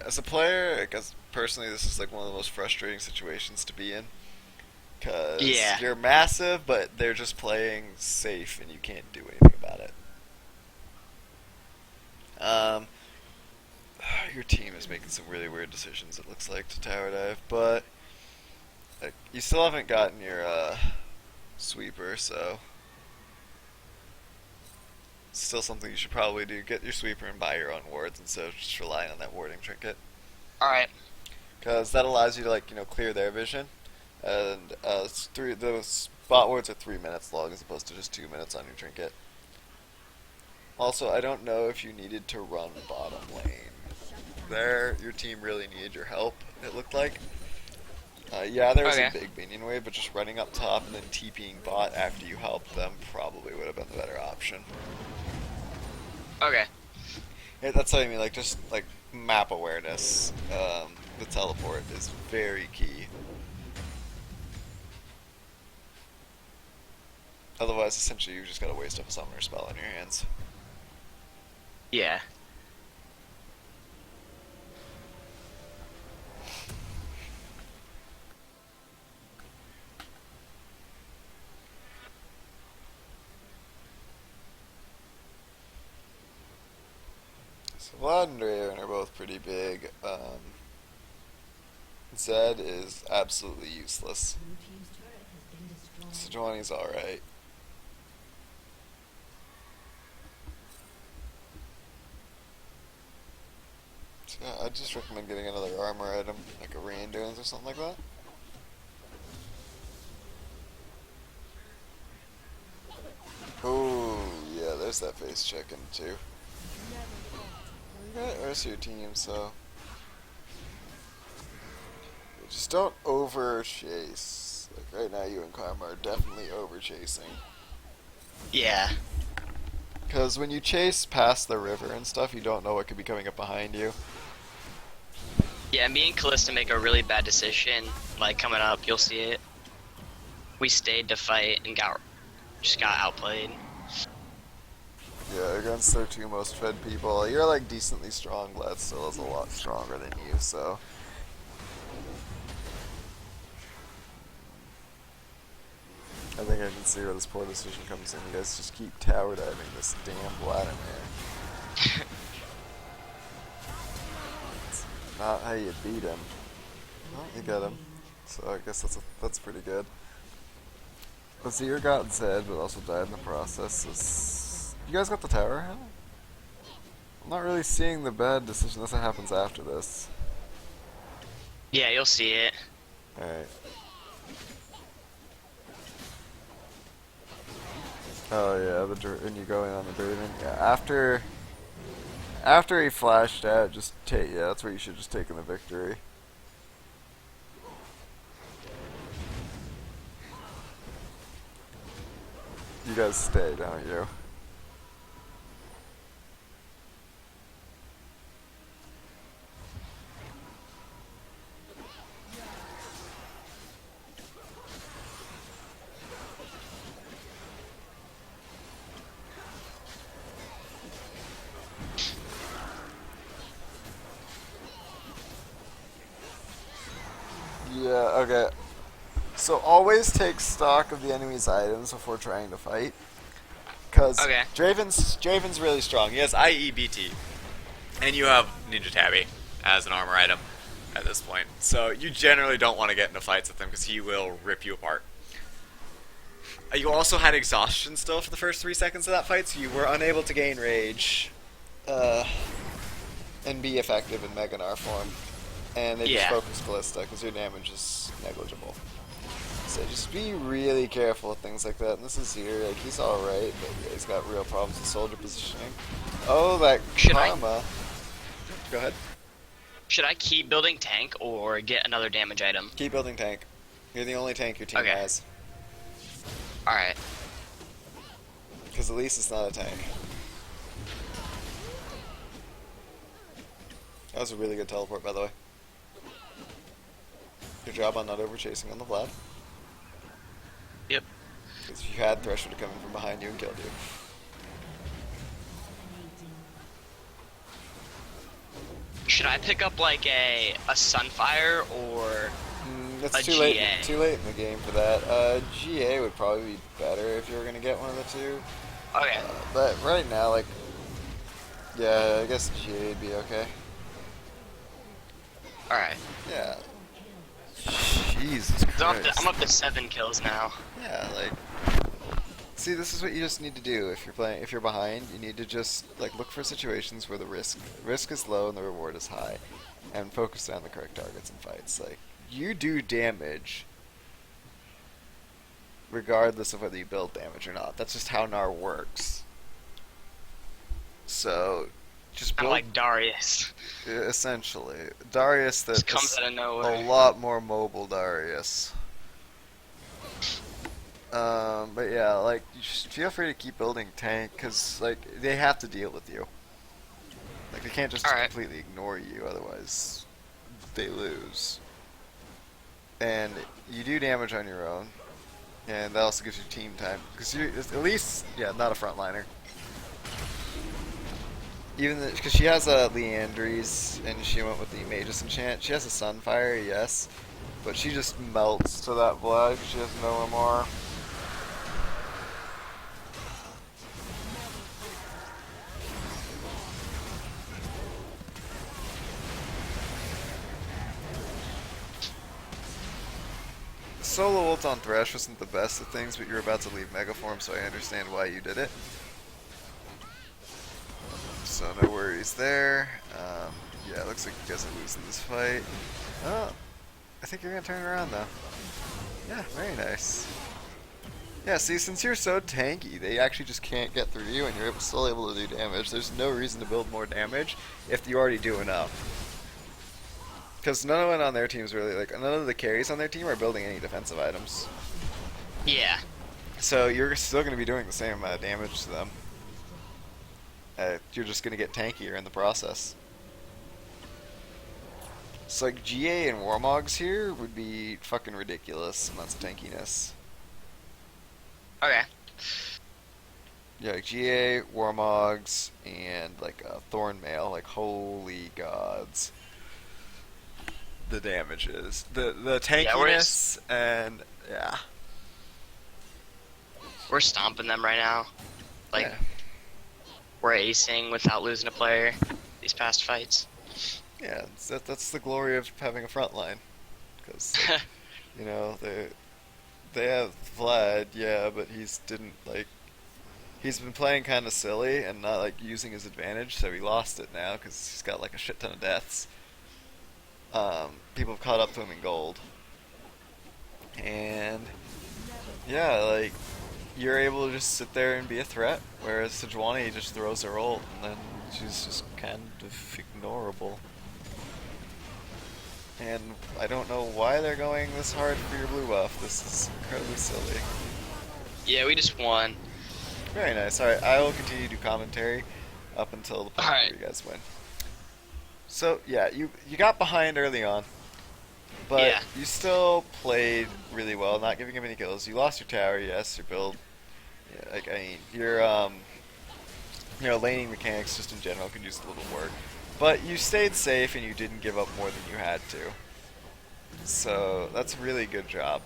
Speaker 2: As a player, I guess personally this is like one of the most frustrating situations to be in. Because
Speaker 1: Yeah.
Speaker 2: you're massive, but they're just playing safe and you can't do anything about it. Um, your team is making some really weird decisions, it looks like, to tower dive, but like, you still haven't gotten your sweeper, so it's still something you should probably do. Get your sweeper and buy your own wards instead of just relying on that warding trinket.
Speaker 1: All right.
Speaker 2: Because that allows you to, like, clear their vision. And those spot wards are 3 minutes long as opposed to just 2 minutes on your trinket. Also, I don't know if you needed to run bottom lane. There, your team really needed your help, it looked like. Yeah, there was
Speaker 1: Okay.
Speaker 2: a big minion wave, but just running up top and then TPing bot after you helped them probably would have been the better option.
Speaker 1: Okay.
Speaker 2: Yeah, that's what I mean, like, just, like, map awareness. The teleport is very key. Otherwise, essentially, you just gotta waste up a summoner spell on your hands.
Speaker 1: Yeah.
Speaker 2: So Vlad and Draven are both pretty big. Zed is absolutely useless. Sejuani's alright. So yeah, I'd just recommend getting another armor item, like a Randuin's or something like that. Oh, yeah, there's that face chicken too. You got Ursa your team, so just don't over chase. Like right now, you and Karma are definitely over chasing.
Speaker 1: Yeah.
Speaker 2: Because when you chase past the river and stuff, you don't know what could be coming up behind you.
Speaker 1: Yeah, me and Callista make a really bad decision, like coming up, you'll see it. We stayed to fight and just got outplayed.
Speaker 2: Yeah, against their two most fed people, you're like decently strong. Vlad still is a lot stronger than you, so. I think I can see where this poor decision comes in. You guys just keep tower diving this damn Vladimir. It's not how you beat him. Well, you got him. So I guess that's pretty good. Azir got Zed, but also died in the process. You guys got the tower? Huh? I'm not really seeing the bad decision unless it happens after this.
Speaker 1: Yeah, you'll see it.
Speaker 2: Alright. Oh yeah, and you go in on the Draven. Yeah, after he flashed out, just take. Yeah, that's where you should just taken the victory. You guys stay, don't you? Yeah, okay. So always take stock of the enemy's items before trying to fight. Because
Speaker 1: Okay.
Speaker 2: Draven's really strong. He has IEBT. And you have Ninja Tabby as an armor item at this point. So you generally don't want to get into fights with him because he will rip you apart. You also had exhaustion still for the first 3 seconds of that fight, so you were unable to gain rage and be effective in Mega Gnar form. and they just
Speaker 1: Yeah.
Speaker 2: focus Ballista because your damage is negligible. So just be really careful with things like that. And this is here, like he's alright, but yeah, he's got real problems with soldier positioning. Oh, that
Speaker 1: Should I
Speaker 2: karma. Go ahead.
Speaker 1: should I keep building tank or get another damage item?
Speaker 2: Keep building tank. You're the only tank your team
Speaker 1: Okay.
Speaker 2: has.
Speaker 1: All right.
Speaker 2: Because at least it's not a tank. That was a really good teleport, by the way. Good job on not over chasing on the Vlad.
Speaker 1: Yep.
Speaker 2: Because if you had, Thresh would have come in from behind you and killed you.
Speaker 1: Should I pick up like a Sunfire or
Speaker 2: That's
Speaker 1: a
Speaker 2: too late.
Speaker 1: GA?
Speaker 2: Too late in the game for that. GA would probably be better if you were gonna get one of the two.
Speaker 1: Okay.
Speaker 2: But right now, like, yeah, I guess GA would be okay.
Speaker 1: All right.
Speaker 2: Yeah. Jesus Christ.
Speaker 1: I'm up to 7 kills now.
Speaker 2: Yeah, like, see, this is what you just need to do if you're behind. You need to just like look for situations where the risk is low and the reward is high, and focus on the correct targets and fights. Like, you do damage regardless of whether you build damage or not. That's just how Gnar works. So just
Speaker 1: Kind of
Speaker 2: build.
Speaker 1: like Darius.
Speaker 2: Essentially, Darius
Speaker 1: Just
Speaker 2: that
Speaker 1: comes
Speaker 2: is
Speaker 1: out of
Speaker 2: a
Speaker 1: nowhere.
Speaker 2: lot more mobile Darius. But yeah, like, you just feel free to keep building tank, because, like, they have to deal with you. Like, they can't just
Speaker 1: Alright.
Speaker 2: completely ignore you, otherwise they lose. And you do damage on your own, and that also gives you team time, because you at least, yeah, not a frontliner. Even because she has a Leandries, and she went with the Magus enchant. She has a Sunfire, yes, but she just melts to that blood because she has no MR. Solo ult on Thresh wasn't the best of things, but you're about to leave Megaform, so I understand why you did it. So no worries there. Yeah, it looks like you guys are losing this fight. Oh, I think you're gonna turn around though. Yeah, very nice. Yeah, see, since you're so tanky, they actually just can't get through you, and you're still able to do damage. There's no reason to build more damage if you already do enough. Because none of it on their team is really, like, none of the carries on their team are building any defensive items.
Speaker 1: Yeah.
Speaker 2: So you're still going to be doing the same amount of damage to them. You're just going to get tankier in the process. So like GA and Warmogs here would be fucking ridiculous amounts of tankiness.
Speaker 1: Okay.
Speaker 2: Yeah, like GA, Warmogs, and like a Thornmail, like holy gods. The damages. The tankiness and yeah.
Speaker 1: We're stomping them right now. Like,
Speaker 2: Yeah.
Speaker 1: we're acing without losing a player these past fights.
Speaker 2: Yeah, that's the glory of having a front line. Because, you know, they have Vlad, yeah, but he's been playing kind of silly and not like using his advantage, so he lost it now because he's got like a shit ton of deaths. People have caught up to him in gold, and yeah, like you're able to just sit there and be a threat, whereas Sejuani just throws her ult and then she's just kind of ignorable. And I don't know why they're going this hard for your blue buff. This is incredibly silly.
Speaker 1: Yeah, we just won.
Speaker 2: Very nice. Alright, I will continue to do commentary up until the point
Speaker 1: Alright.
Speaker 2: where you guys win. So, yeah, you got behind early on, but
Speaker 1: Yeah.
Speaker 2: you still played really well, not giving him any kills. You lost your tower, yes, your build. Yeah, like, I mean, your laning mechanics just in general could use a little work. But you stayed safe and you didn't give up more than you had to. So, that's a really good job.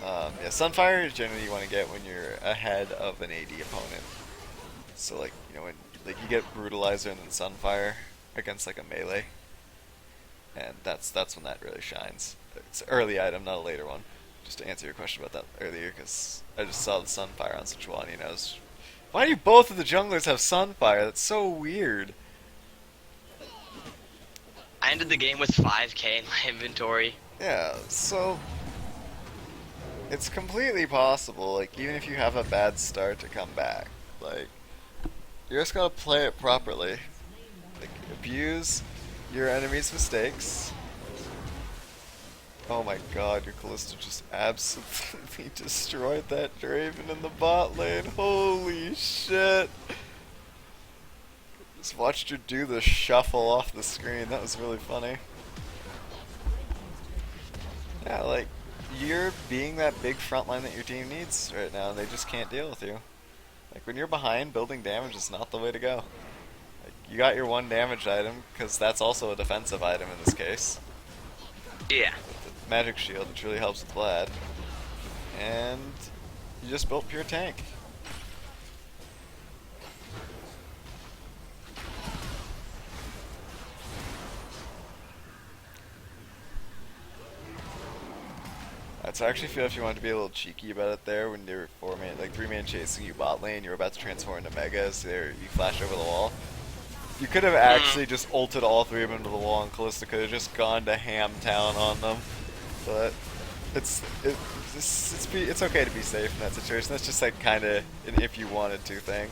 Speaker 2: Yeah, Sunfire is generally you want to get when you're ahead of an AD opponent. So, like, you know, when like you get Brutalizer and then Sunfire against like a melee, and that's when that really shines. It's an early item, not a later one. Just to answer your question about that earlier, because I just saw the Sunfire on Sejuani and I was, why do both of the junglers have Sunfire? That's so weird.
Speaker 1: I ended the game with 5k in my inventory.
Speaker 3: Yeah, so it's completely possible, like, even if you have a bad start to come back. Like, you just gotta play it properly. Like, abuse your enemy's mistakes. Oh my god, your Callista just absolutely destroyed that Draven in the bot lane. Holy shit. Just watched her do the shuffle off the screen. That was really funny. Yeah, like, you're being that big front line that your team needs right now, and they just can't deal with you. Like, when you're behind, building damage is not the way to go. Like, you got your one damaged item, because that's also a defensive item in this case.
Speaker 1: Yeah.
Speaker 3: The magic shield, which really helps with Vlad. And you just built pure tank. So I actually feel if you wanted to be a little cheeky about it there, when you're like 3-man chasing you bot lane, you were about to transform into Megas, there you flashed over the wall. You could have actually just ulted all three of them to the wall, and Callista could have just gone to ham town on them. But it's okay to be safe in that situation. That's just like kind of an if you wanted to thing.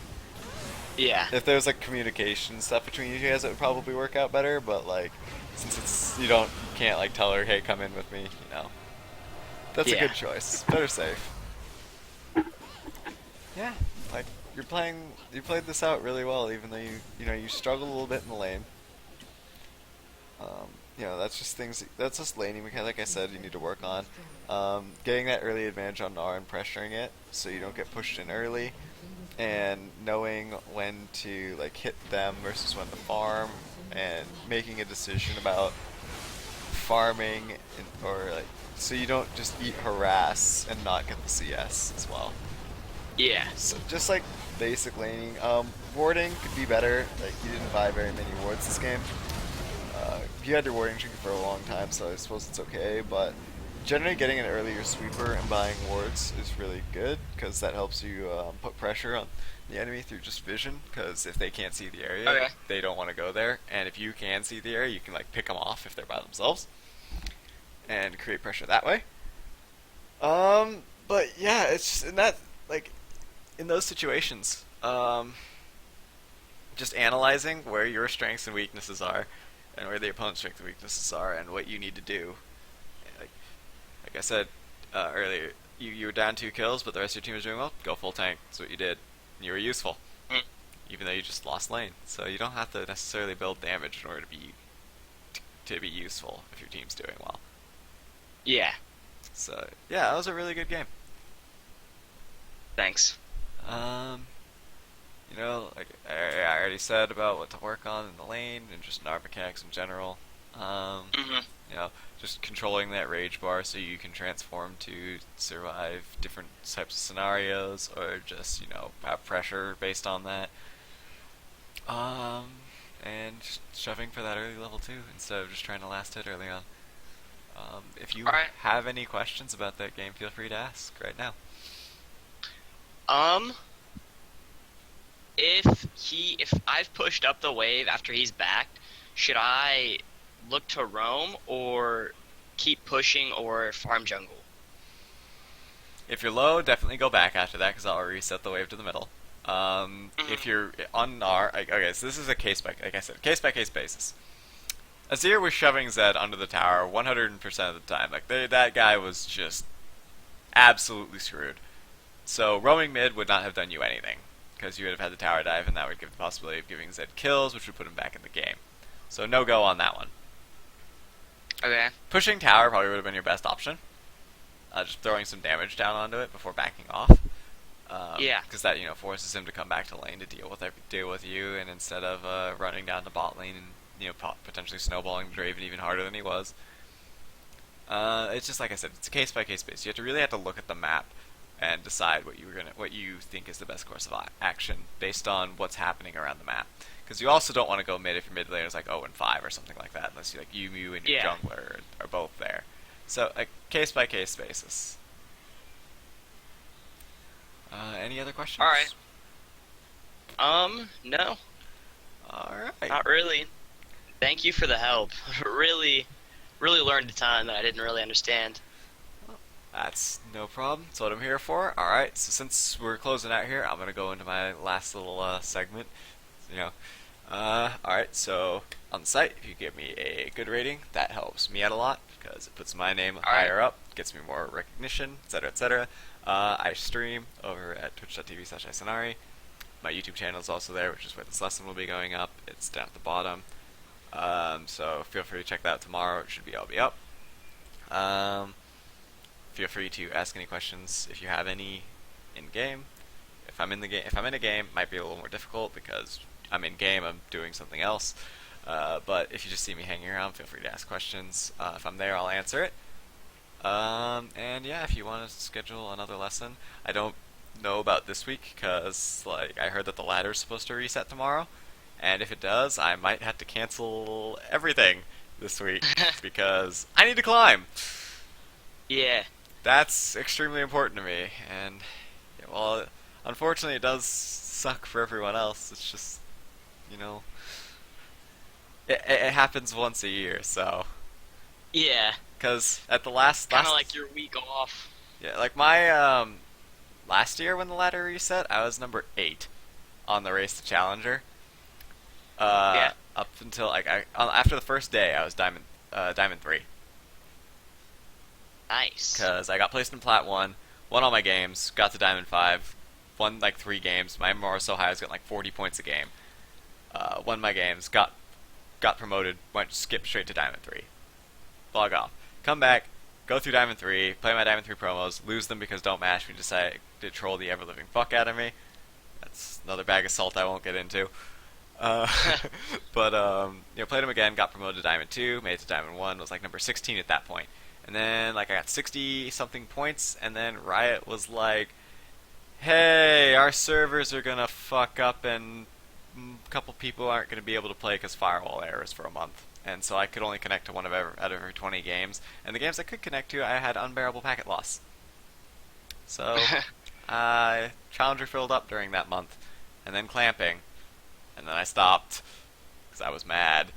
Speaker 1: Yeah.
Speaker 3: If there's like communication stuff between you guys, it would probably work out better. But like, since it's you can't like tell her, hey, come in with me, you know. That's a
Speaker 1: Yeah.
Speaker 3: good choice. Better safe. Yeah, like you played this out really well, even though you struggled a little bit in the lane. That's just that's just laning. Like I said, you need to work on getting that early advantage on Gnar and pressuring it, so you don't get pushed in early, and knowing when to like hit them versus when to farm, and making a decision about farming or like so you don't just eat harass and not get the CS as well.
Speaker 1: Yeah.
Speaker 3: So just like basic laning, warding could be better. Like you didn't buy very many wards this game. You had your warding tree for a long time, so I suppose it's okay. But generally, getting an earlier sweeper and buying wards is really good because that helps you put pressure on the enemy through just vision. Because if they can't see the area,
Speaker 1: Okay.
Speaker 3: they don't want to go there. And if you can see the area, you can like pick them off if they're by themselves and create pressure that way. But yeah, it's just in that like in those situations, just analyzing where your strengths and weaknesses are, and where the opponent's strengths and weaknesses are, and what you need to do. Like, like I said earlier, you were down 2 kills, but the rest of your team was doing well. Go full tank. That's what you did. And you were useful, even though you just lost lane. So you don't have to necessarily build damage in order to be useful if your team's doing well.
Speaker 1: Yeah.
Speaker 3: So yeah, that was a really good game.
Speaker 1: Thanks.
Speaker 3: Like I already said about what to work on in the lane and just Gnar mechanics in general. Just controlling that rage bar so you can transform to survive different types of scenarios, or just have pressure based on that. And just shoving for that early level too, instead of just trying to last hit early on. If you
Speaker 1: Alright.
Speaker 3: have any questions about that game, feel free to ask right now.
Speaker 1: If I've pushed up the wave after he's backed, should I look to roam or keep pushing or farm jungle?
Speaker 3: If you're low, definitely go back after that because I'll reset the wave to the middle. If you're on Gnar, okay, so this is a case by case basis. Azir was shoving Zed under the tower 100% of the time. Like that guy was just absolutely screwed. So roaming mid would not have done you anything because you would have had the tower dive, and that would give the possibility of giving Zed kills, which would put him back in the game. So no go on that one.
Speaker 1: Okay.
Speaker 3: Pushing tower probably would have been your best option. Just throwing some damage down onto it before backing off.
Speaker 1: Yeah.
Speaker 3: Because that forces him to come back to lane to deal with you, and instead of running down the bot lane and potentially snowballing Draven even harder than he was. It's just like I said, it's a case by case basis. You really have to look at the map and decide what you think is the best course of action based on what's happening around the map. Because you also don't want to go mid if your mid laner is like 0-5 or something like that, unless you and your jungler are both there. So a case by case basis. Any other questions?
Speaker 1: All right. No,
Speaker 3: All right.
Speaker 1: not really. Thank you for the help. Really, really learned a ton that I didn't really understand.
Speaker 3: That's no problem. That's what I'm here for. All right. So since we're closing out here, I'm gonna go into my last little segment. You know. All right. So on the site, if you give me a good rating, that helps me out a lot because it puts my name
Speaker 1: All right.
Speaker 3: higher up, gets me more recognition, etc., etc. I stream over at twitch.tv/isanari. My YouTube channel is also there, which is where this lesson will be going up. It's down at the bottom. So feel free to check that out tomorrow. It should be all be up. Um, Feel free to ask any questions if you have any in game. If I'm in the game, if I'm in a game, it might be a little more difficult because I'm in game. I'm doing something else. But if you just see me hanging around, feel free to ask questions. If I'm there, I'll answer it. And yeah, if you want to schedule another lesson, I don't know about this week because like I heard that the ladder's supposed to reset tomorrow, and if it does, I might have to cancel everything this week because I need to climb.
Speaker 1: Yeah.
Speaker 3: That's extremely important to me, and yeah, well, unfortunately, it does suck for everyone else. It's just, you know, it happens once a year, so.
Speaker 1: Yeah.
Speaker 3: Because at the last
Speaker 1: Kind of like your week off.
Speaker 3: yeah, like my last year when the ladder reset, I was number 8 on the race to Challenger.
Speaker 1: Yeah.
Speaker 3: Up until like after the first day, I was Diamond 3
Speaker 1: Nice.
Speaker 3: because I got placed in Plat 1, won all my games, got to Diamond 5, won like 3 games. My MMR was so high I was getting like 40 points a game. Won my games, got promoted, skipped straight to Diamond 3. Log off. Come back, go through Diamond 3, play my Diamond 3 promos, lose them because Don't Mash me decide to troll the ever-living fuck out of me. That's another bag of salt I won't get into. Uh, but, played them again, got promoted to Diamond 2, made it to Diamond 1, was like number 16 at that point. And then, like, I got 60-something points, and then Riot was like, hey, our servers are gonna fuck up and a couple people aren't gonna be able to play because firewall errors for a month. And so I could only connect to one out of every 20 games. And the games I could connect to, I had unbearable packet loss. So, Challenger filled up during that month. And then clamping. And then I stopped. Because I was mad.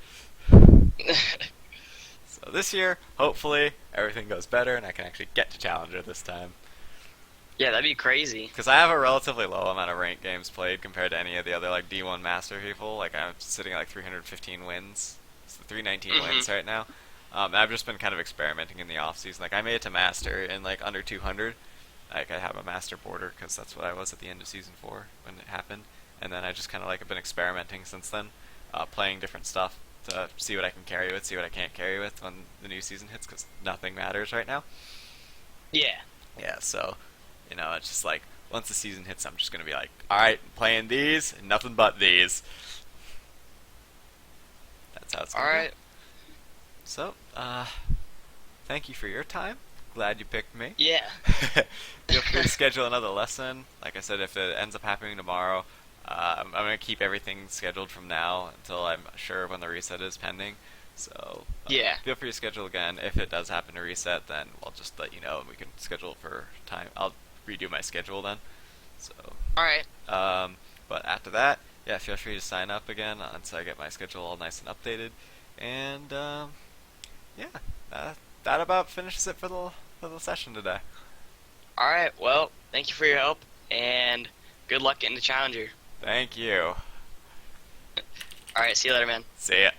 Speaker 3: So this year, hopefully, everything goes better and I can actually get to Challenger this time.
Speaker 1: Yeah, that'd be crazy.
Speaker 3: Because I have a relatively low amount of ranked games played compared to any of the other like D1 Master people. Like I'm sitting at like 315 wins. It's the 319 wins right now. I've just been kind of experimenting in the off season. Like I made it to Master in like under 200. Like I have a Master border because that's what I was at the end of season 4 when it happened. And then I just kind of like have been experimenting since then, playing different stuff to see what I can carry with, see what I can't carry with when the new season hits because nothing matters right now.
Speaker 1: Yeah.
Speaker 3: Yeah, so, it's just like, once the season hits, I'm just going to be like, alright, playing these, and nothing but these. That's how it's going to
Speaker 1: Alright.
Speaker 3: go. So, thank you for your time. Glad you picked me.
Speaker 1: Yeah.
Speaker 3: Feel free to schedule another lesson. Like I said, if it ends up happening tomorrow, I'm going to keep everything scheduled from now until I'm sure when the reset is pending. So,
Speaker 1: Yeah.
Speaker 3: feel free to schedule again. If it does happen to reset, then I'll just let you know and we can schedule for time. I'll redo my schedule then. So,
Speaker 1: Alright.
Speaker 3: but after that, yeah, feel free to sign up again until I get my schedule all nice and updated. And, yeah, that about finishes it for the session today.
Speaker 1: Alright, well, thank you for your help, and good luck getting the Challenger.
Speaker 3: Thank you.
Speaker 1: Alright, see you later, man.
Speaker 3: See ya.